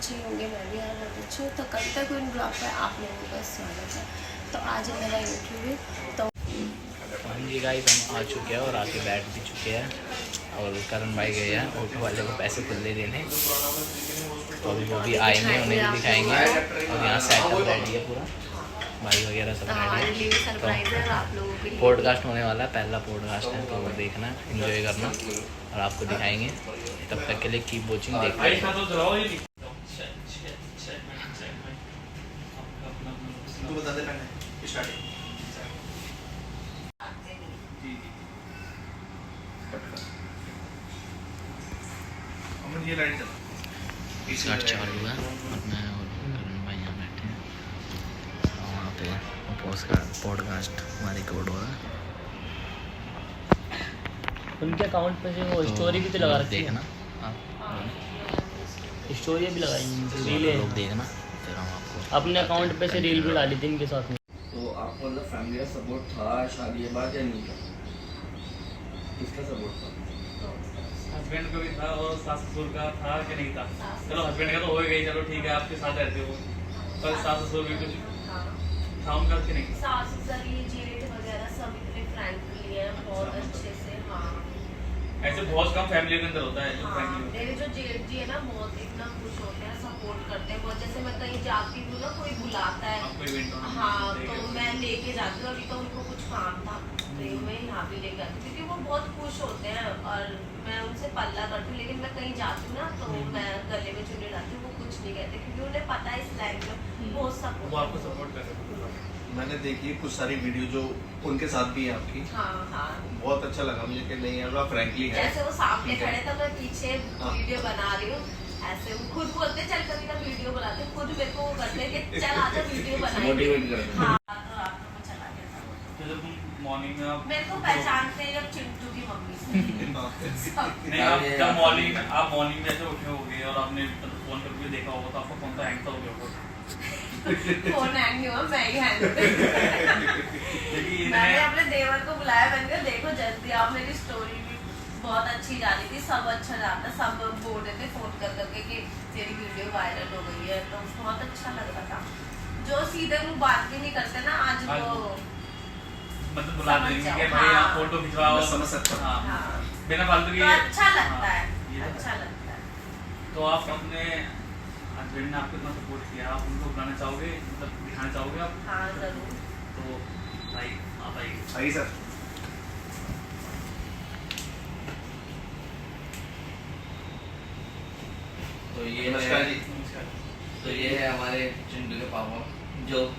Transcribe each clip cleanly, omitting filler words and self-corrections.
अच्छे होंगे, मैं भी यहाँ बहुत अच्छी हूँ। तो कल तक इन ब्लॉग पर आप लोगों का स्वागत है। तो आज है मेरा इंटरव्यू। तो हाँ जी गाइस, हम आ चुके हैं और आके बैठ भी चुके हैं और करण भाई गए हैं ऑटो वाले को पैसे खुले देने। तो अभी वो भी आएंगे, उन्हें भी दिखाएंगे। और यहाँ सेटअप रेडी है पूरा, भाई वगैरह सब रेडी है। सरप्राइज है आप लोगों के लिए। पॉडकास्ट होने वाला है, पहला पॉडकास्ट है, तो देखना, एंजॉय करना और आपको दिखाएंगे। तब तक के लिए कीप वॉचिंग, देखते ये लाइट चला स्टार्ट चालू है और मैं और करण भाई यहाँ बैठे हैं। वहाँ पे पॉडकास्ट हमारी रिकॉर्ड हो रहा है। उनके अकाउंट पे से वो स्टोरी भी तो लगा रखी है, देखना स्टोरी भी लगाई है, रील है। लोग देखना, फिर हम आपको अपने अकाउंट पे से रील भी डाली थी इनके साथ में। तो आपको मतलब फैमिली का सपोर्ट था शादी के बाद या नहीं था? किसका सपोर्ट था? हस्बैंड का भी था और सास ससुर का था कि नहीं था? चलो हस्बैंड का तो हो गई, चलो ठीक है, आपके साथ रहते हो, पर सास ससुर भी कुछ था उनका कि नहीं? सास ससुर ये जेठ वगैरह सब इतने फ्रैंकली हैं, बहुत अच्छे से। हाँ, ऐसे बहुत कम फैमिली के अंदर होता है जो हाँ, फैमिली मेरे जो जेठ जी है ना, बहुत इतना खुश होते हैं, सपोर्ट करते हैं बहुत। जैसे मैं कहीं जाती हूँ ना, कोई बुलाता है, आपको इवेंट होना हाँ, तो मैं लेके जाती हूँ। अभी तो उनको कुछ काम था तो मैं यहाँ भी लेके आती हूँ, क्योंकि वो बहुत खुश होते हैं और मैं उनसे पल्ला करती हूँ। लेकिन मैं कहीं जाती हूँ ना, तो मैं गले में चुने डालती हूँ, वो कुछ नहीं कहते, क्योंकि उन्हें पता है इस लाइफ में बहुत वो सपोर्ट। आपको सपोर्ट कर सकते हैं। मैंने देखी है कुछ सारी वीडियो जो उनके साथ भी है आपकी, हाँ हाँ, बहुत अच्छा लगा मुझे कि नहीं यार फ्रैंकली है। जैसे वो सामने ठीक है। खड़े थे, मैं पीछे हाँ। वीडियो बना रही हूँ, ऐसे वो खुद बोलते चल कभी का वीडियो बनाते, खुद मेरे को वो करते कि चल आजा वीडियो बनाएंगे। मोटिवेट करते हैं। हाँ, तो रात को मैं चला गया था। तो जब तुम मॉर्निंग में आप मेरे को पहचानते हैं जब चिंटू की मम्मी से। नहीं, आप जब मॉर्निंग में ऐसे उठे होगे और आपने फोन करके देखा होगा तो आपका फोन तो हैंग हो गया होगा। फोन हैंग नहीं हुआ, मैं ही हैंग हो गई। मैंने अपने देवर को बुलाया, मैंने कहा देखो जल्दी आप, मेरी स्टोरी भी बहुत अच्छी जा रही थी, सब अच्छा जा रहा था, सब बोल रहे थे फोन कर करके कि तेरी वीडियो वायरल हो गई है, तो बहुत अच्छा लग रहा था। जो सीधे मुंह बात भी नहीं करते ना, आज वो मतलब बुला देंगे कि भाई हाँ। आप फोटो खिंचवाओ, मैं समझ सकता हूँ। हाँ, हाँ, बिना फालतू तो की। अच्छा लगता हाँ, है, ये तो अच्छा लगता है। तो आप अपने हस्बैंड ने आपको इतना सपोर्ट किया, आप उनको बुलाना चाहोगे, मतलब दिखाना चाहोगे आप? हाँ जरूर। तो भाई आप आइए। सही सर। तो ये नमस्कार है, जी। तो ये है हमारे चिंटू के पापा जो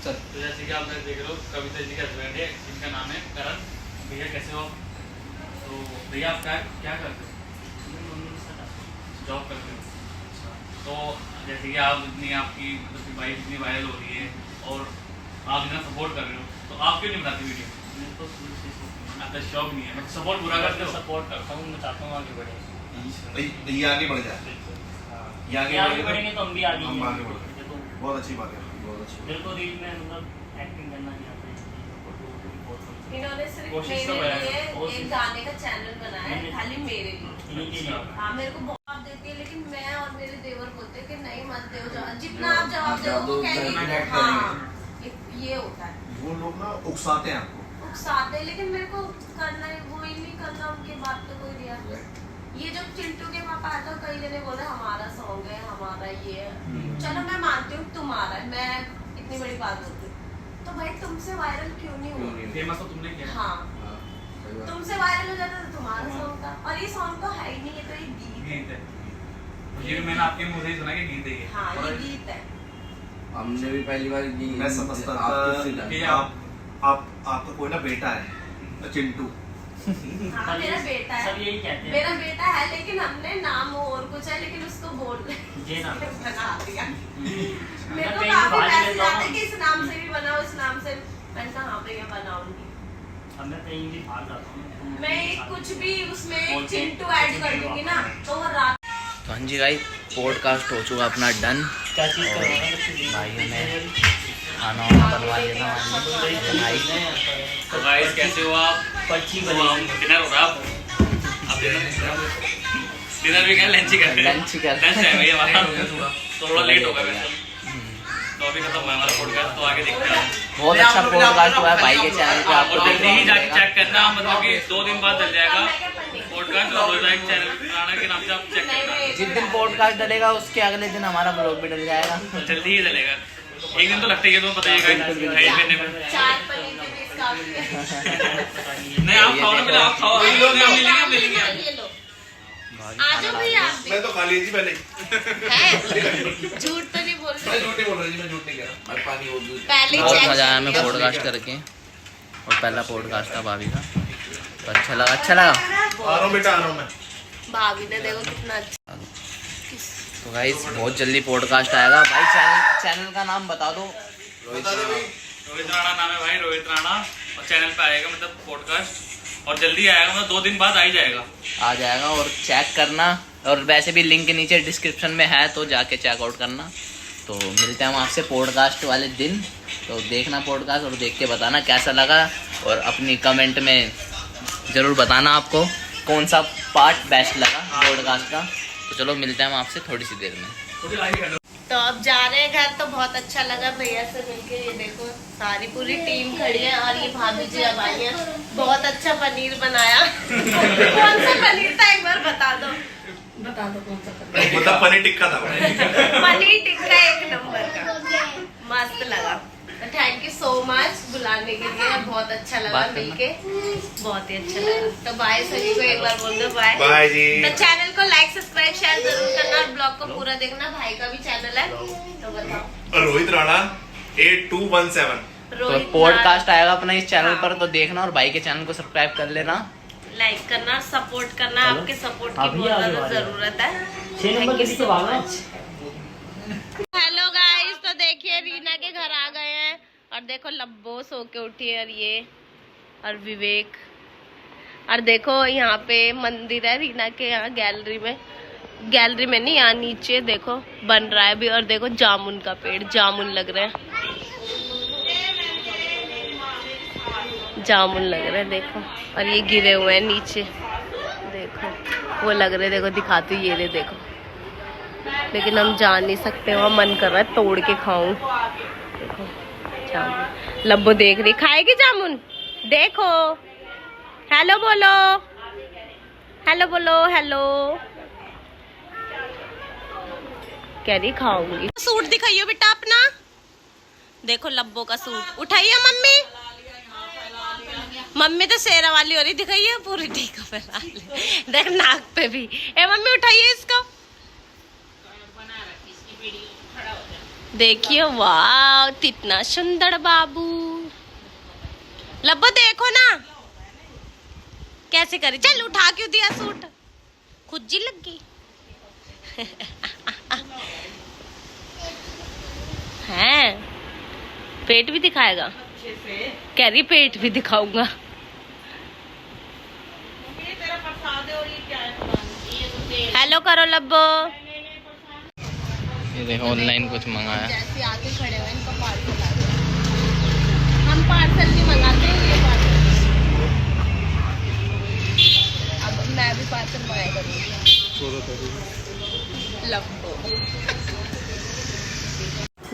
तो जैसे कि आप देख रहे हो, कविता जी के हस्बैंड है जिनका नाम है करण। भैया कैसे हो? तो भैया आप क्या करते हो? जॉब करते हो? तो जैसे कि आप इतनी, आपकी मतलब कि वाइफ इतनी वायरल हो रही है और आप इतना सपोर्ट कर रहे हो, तो आप क्यों नहीं बनाते वीडियो? मेरे को शुरू से शौक आपका शौक नहीं है, मतलब सपोर्ट पूरा करते हो? सपोर्ट करता हूँ, मैं चाहता हूँ आगे बढ़े। ये आगे बढ़ जाए, ये आगे बढ़ेगा बढ़ेंगे तो हम भी आगे हम ही आगे हैं। बढ़ेंगे। देखो, बहुत अच्छी बात है, बहुत अच्छी मेरे को रील में मतलब एक्टिंग करना नहीं आता है, बहुत पसंद इन्होंने सिर्फ कोशिश तो मेरे है। लिए एक गाने का चैनल बनाया है, मैंने- खाली मेरे लिए। है। इन्हीं के लिए हाँ, मेरे को बहुत देती है, लेकिन मैं और मेरे देवर बोलते हैं कि नहीं मत दो जवाब, जितना आप जवाब दो वो कहेंगे react हाँ, ये होता है। बात। वो लोग ना उकसाते हैं आपको। उकसाते हैं, लेकिन मेरे को करना है, वो ही नहीं करना, उनकी बात तो कोई दिया। ये जब चिंटू के पापा आए तो कई जने बोले हमारा सॉन्ग है, हमारा ये है। चलो मैं मानती हूँ तुम्हारा है, मैं इतनी बड़ी बात बोलती हूँ, तो भाई तुमसे वायरल क्यों नहीं हुआ? फेमस तो तुमने किया। हाँ, तुमसे वायरल हो जाता तो तुम्हारा सॉन्ग था, और ये सॉन्ग तो है ही नहीं, ये तो एक गीत है। गीत है, तो ये भी मैंने आपके मुंह से ही सुना कि गीत है ये। हाँ, ये गीत है। हमने भी पहली बार की मैं समझता आप था किससे जाने? कि आपका कोई ना बेटा है चिंटू। हाँ, मेरा बेटा है, सब यही कहते हैं। मेरा बेटा है, लेकिन हमने नाम और कुछ है, लेकिन उसको बोल ये नाम है। बना दिया। मेरे मैं को कहीं काफी बाहर मैसेज निकलता आते हूँ। कि इस नाम से भी बनाओ, इस नाम से। मैंने कहा हाँ भैया बनाऊंगी। अब मैं कहीं भी बाहर जाता हूँ, मैं कुछ भी उसमें बोलते हैं, चिंटू ऐड कर दूंगी ना, तो वो रात तो हाँ जी गाइस, पॉडकास्ट हो चुका अपना डन। क्या चीज़ और करवाना भाइयों ने खाना वाना बनवा लिया था हमारे भाई। तो गाइस कैसे हो आप? पर्ची तो बनी हम डिनर हो रहा है, आप डिनर डिनर भी क्या लंच ही करते हैं। लंच ही करते लंच टाइम है ये हमारा। थोड़ा लेट हो गया गया। वैसे। तो अभी खत्म हुआ हमारा पॉडकास्ट, तो आगे देखते हैं। बहुत अच्छा पॉडकास्ट हुआ है भाई के चैनल पे, आपको और जल्दी ही जाके देखना चेक करना, मतलब कि 2 दिन बाद डल जाएगा पॉडकास्ट, और रोहित भाई के चैनल राणा के नाम से आप चेक करना। जिस दिन पॉडकास्ट डलेगा उसके अगले दिन हमारा ब्लॉग भी डल जाएगा। जल्दी ही डलेगा, एक दिन तो लगता ही है, तुम्हें पता ही है एडिट करने में। 4 पनीर के पीस काफी है। नहीं आप खाओ ना, पहले आप खाओ, अभी लोग हम ले लेंगे। ये लो, आ जाओ भैया आप भी। मैं तो खा ली थी पहले। हैं? झूठ तो नहीं बोल मैं रहे। झूठ नहीं बोल रही, मैं झूठ नहीं कह रहा। मैं पानी और दूध। पहले बहुत चेक मजा आया हमें किया। पॉडकास्ट करके, और पहला पॉडकास्ट था भाभी का, तो अच्छा लगा। आ रहा हूँ बेटा, आ रहा हूँ मैं। भाभी ने देखो कितना अच्छा। तो गाइस बहुत जल्दी पॉडकास्ट आएगा भाई। चैनल का नाम बता दो। बता दे भाई। रोहित राणा नाम है भाई, रोहित राणा, और चैनल पे आएगा मतलब पॉडकास्ट, और जल्दी आएगा, मतलब 2 दिन बाद आ ही जाएगा। आ जाएगा, और चेक करना, और वैसे भी लिंक नीचे डिस्क्रिप्शन में है, तो जाके चेकआउट करना। तो मिलते हैं हम आपसे पॉडकास्ट वाले दिन, तो देखना पॉडकास्ट और देख के बताना कैसा लगा, और अपनी कमेंट में ज़रूर बताना आपको कौन सा पार्ट बेस्ट लगा पॉडकास्ट का। तो चलो मिलते हैं हम आपसे थोड़ी सी देर में। तो अब जा रहे हैं घर, तो बहुत अच्छा लगा भैया से मिलके। ये देखो सारी पूरी टीम खड़ी है, और ये भाभी जी अब आई हैं। बहुत अच्छा पनीर बनाया। कौन सा पनीर था एक बार बता दो कौन सा पनीर। मतलब पनीर टिक्का था। पनीर टिक्का 1 नंबर का, मस्त लगा। तो थैंक यू सो मच बुलाने के लिए, बहुत अच्छा लगा बात करना। मिलके, बहुत ही अच्छा लगा। तो बाय सभी को एक बार बोल दो बाय। बाय जी। तो चैनल को लाइक सब्सक्राइब शेयर जरूर करना, और ब्लॉग को पूरा देखना। भाई का भी चैनल है, तो बताओ। रोहित राणा 8217। तो पॉडकास्ट आएगा अपना इस चैनल पर, तो देखना, और भाई के चैनल को सब्सक्राइब कर लेना, लाइक करना, सपोर्ट करना। चलो। आपके सपोर्ट की अभी बहुत आगे ज्यादा बढ़े। जरूरत है। 6 नंबर के पीछे भागो। हेलो गाइस, तो देखिए रीना के घर आ गए हैं, और देखो लब्बो सो के उठी है, और ये और विवेक, और देखो यहाँ पे मंदिर है रीना के, यहाँ गैलरी में नहीं, यहाँ नीचे देखो बन रहा है भी, और देखो जामुन का पेड़, जामुन लग रहे हैं, जामुन लग रहे हैं देखो, और ये गिरे हुए हैं नीचे, देखो वो लग रहे, देखो दिखाती हूँ, ये ले देखो, लेकिन हम जा नहीं सकते, वहाँ मन कर रहा है तोड़ के खाऊं। देखो जामुन, लब्बो देख रही, खाएगी जामुन, देखो, हेलो बोलो, हेलो बोलो, हेलो, कह रही खाऊंगी। सूट दिखाइयो बेटा अपना, देखो लब्बो का सूट, उठाइए मम्मी, मम्मी तो शेरा वाली हो रही, दिखाइए पूरी टीका पहना ले, देख नाक पे भी। ए मम्मी उठाइए इसको, देखिए वाह कितना सुंदर बाबू। लब्बो देखो ना कैसे करी, चल उठा क्यों दिया सूट, खुद जी लग गई। हैं पेट भी दिखाएगा, कह रही पेट भी दिखाऊंगा। हेलो करो लब्बो। ये देखो ऑनलाइन कुछ मंगाया। जैसे आके खड़े हुए इनका पार्सल आ गया। हम पार्सल नहीं मंगाते हैं, ये पार्सल। अब मैं भी पार्सल मंगाया करूँगी। लब्बो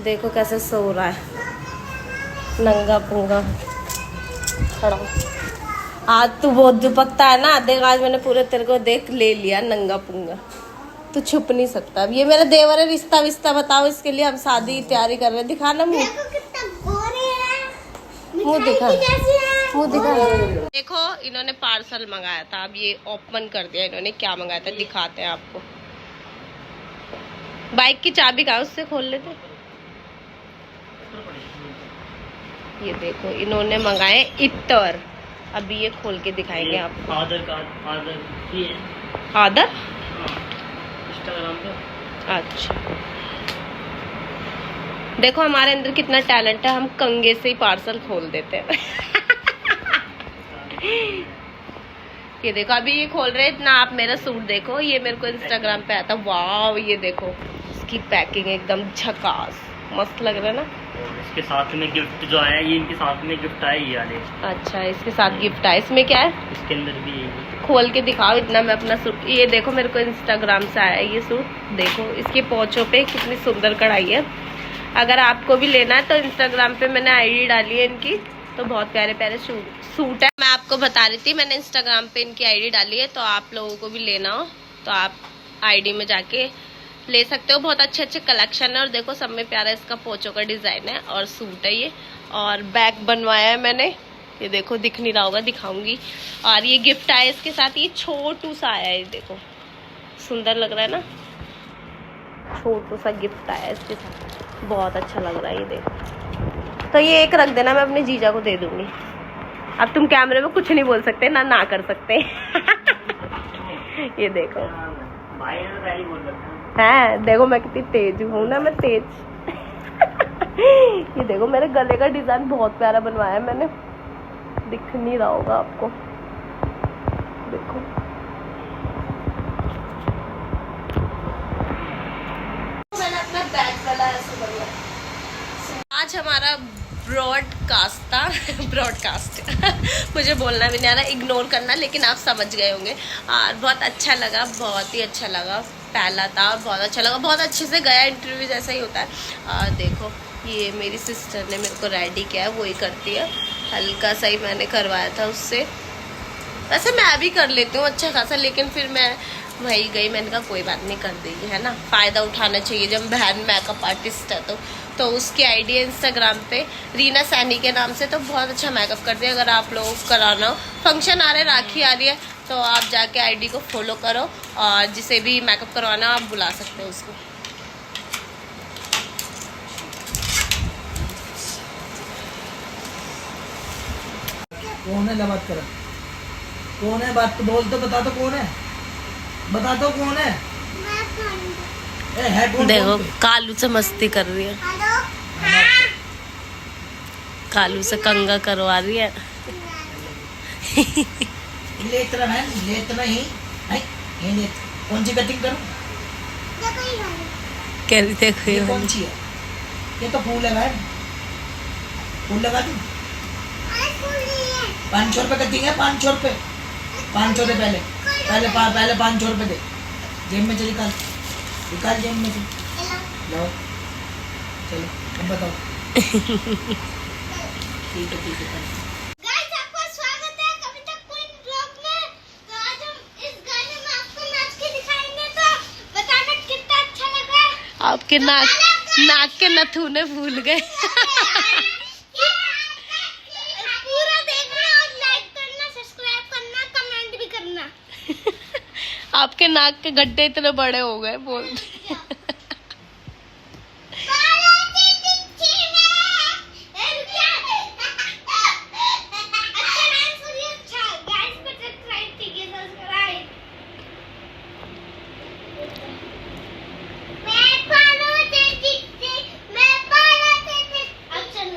देखो कैसे सो रहा है, नंगा पुंगा खड़ा। आज तू बहुत दुपकता है ना, देख आज मैंने पूरे तेरे को देख ले लिया नंगा पुंगा, तू छुप नहीं सकता। अब ये मेरा देवर है, रिश्ता विश्ता बताओ इसके लिए, हम शादी की तैयारी कर रहे हैं। दिखा ना मुँह, मुँह दिखा, मुँह दिखा। देखो इन्होंने पार्सल मंगाया था, अब ये ओपन कर दिया इन्होंने, क्या मंगाया था दिखाते हैं आपको। बाइक की चाबी कहाँ, उससे खोल लेते। ये देखो इन्होंने मंगाए इत्र, अभी ये खोल के दिखाएंगे आपको। आधार कार्ड, आधार ये आदर, इंस्टाग्राम पे। अच्छा देखो हमारे अंदर कितना टैलेंट है, हम कंगे से ही पार्सल खोल देते हैं। ये देखो अभी ये खोल रहे हैं। इतना आप मेरा सूट देखो, ये मेरे को इंस्टाग्राम पे आता, वाह ये देखो इसकी पैकिंग एकदम झकास, मस्त लग रहा है ना। और इसके साथ में गिफ्ट जो आया ये इनके साथ में गिफ्ट आया ये वाले। अच्छा, इसके साथ गिफ्ट है। इसमें क्या है? इसके अंदर भी यही। खोल के दिखाओ इतना। मैं अपना सूट, ये देखो मेरे को इंस्टाग्राम से आया है ये सूट। देखो इसके पोंचों पे कितनी सुंदर कढ़ाई है। अगर आपको भी लेना है तो इंस्टाग्राम पे मैंने आईडी डाली है इनकी, तो बहुत प्यारे प्यारे सूट है। मैं आपको बता रही थी मैंने इंस्टाग्राम पे इनकी आईडी डाली है, तो आप लोगों को भी लेना हो तो आप आईडी में जाके ले सकते हो। बहुत अच्छे अच्छे कलेक्शन है और देखो सब में प्यारा इसका पोंचों का डिजाइन है और सूट है ये। और बैग बनवाया है मैंने, ये देखो दिख नहीं रहा होगा, दिखाऊंगी। और ये गिफ्ट आया इसके साथ, ये छोटू सा आया है, देखो सुंदर लग रहा है ना, छोटू सा गिफ्ट आया इसके साथ, बहुत अच्छा लग रहा है ये देखो। तो ये एक रख देना, मैं अपने जीजा को दे दूंगी। अब तुम कैमरे में कुछ नहीं बोल सकते ना कर सकते। ये देखो भाई ने तो पहले ही बोल रखा है, देखो मैं कितनी तेज हूँ ना, मैं तेज। ये देखो मेरे गले का डिजाइन बहुत प्यारा बनवाया है मैंने, दिख नहीं रहा होगा आपको, देखो मैंने अपना बैग गला ऐसे बनवाया। आज हमारा ब्रॉडकास्ट था। ब्रॉडकास्ट मुझे बोलना भी नहीं आ रहा, इग्नोर करना, लेकिन आप समझ गए होंगे। और बहुत अच्छा लगा, बहुत ही अच्छा लगा। पहला था और बहुत अच्छा लगा, बहुत अच्छे से गया। इंटरव्यू जैसा ही होता है। और देखो ये मेरी सिस्टर ने मेरे को रेडी किया है, वो ही करती है। हल्का सा ही मैंने करवाया था उससे, वैसे मैं भी कर लेती हूँ अच्छा खासा, लेकिन फिर मैं वही गई, मैंने कहा कोई बात नहीं, कर देगी, है ना, फ़ायदा उठाना चाहिए। जब बहन मेकअप आर्टिस्ट है तो उसकी आईडी है इंस्टाग्राम पे रीना सैनी के नाम से, तो बहुत अच्छा मेकअप करती है। अगर आप लोगों को कराना हो, फंक्शन आ रहे, राखी आ रही है, तो आप जाके आईडी को फॉलो करो और जिसे भी मेकअप करवाना हो आप बुला सकते हो उसको। कौन है बात कर, कौन है बात तो बोल, तो बता दो कौन है, बता दो कौन है। देखो कालू से मस्ती कर रही है, कालू से कंगा करवा रही है। ले इतना है, ले इतना ही नहीं, ये ले कौन सी कटिंग करूं, कह रही देखो ये कौन सी है, ये तो फूल है बहन, फूल लगा दूं। 500 रुपये कटिंग है, 500 रुपये, 500 दे पहले, पहले 500 रुपये दे, जेब में चली निकाल जेब में से, लो चलो अब बताओ। ठीक है गाइस, आपका स्वागत है कविता क्वीन ब्लॉग में। तो आज हम इस गाने में आपको नाच के दिखाएंगे, तो बताना कितना अच्छा लगा। आपके नाक के नथुने भूल गए। पूरा देखना और लाइक करना, सब्सक्राइब करना, कमेंट भी करना। आपके नाक के गड्ढे इतने बड़े हो गए बोल। अच्छा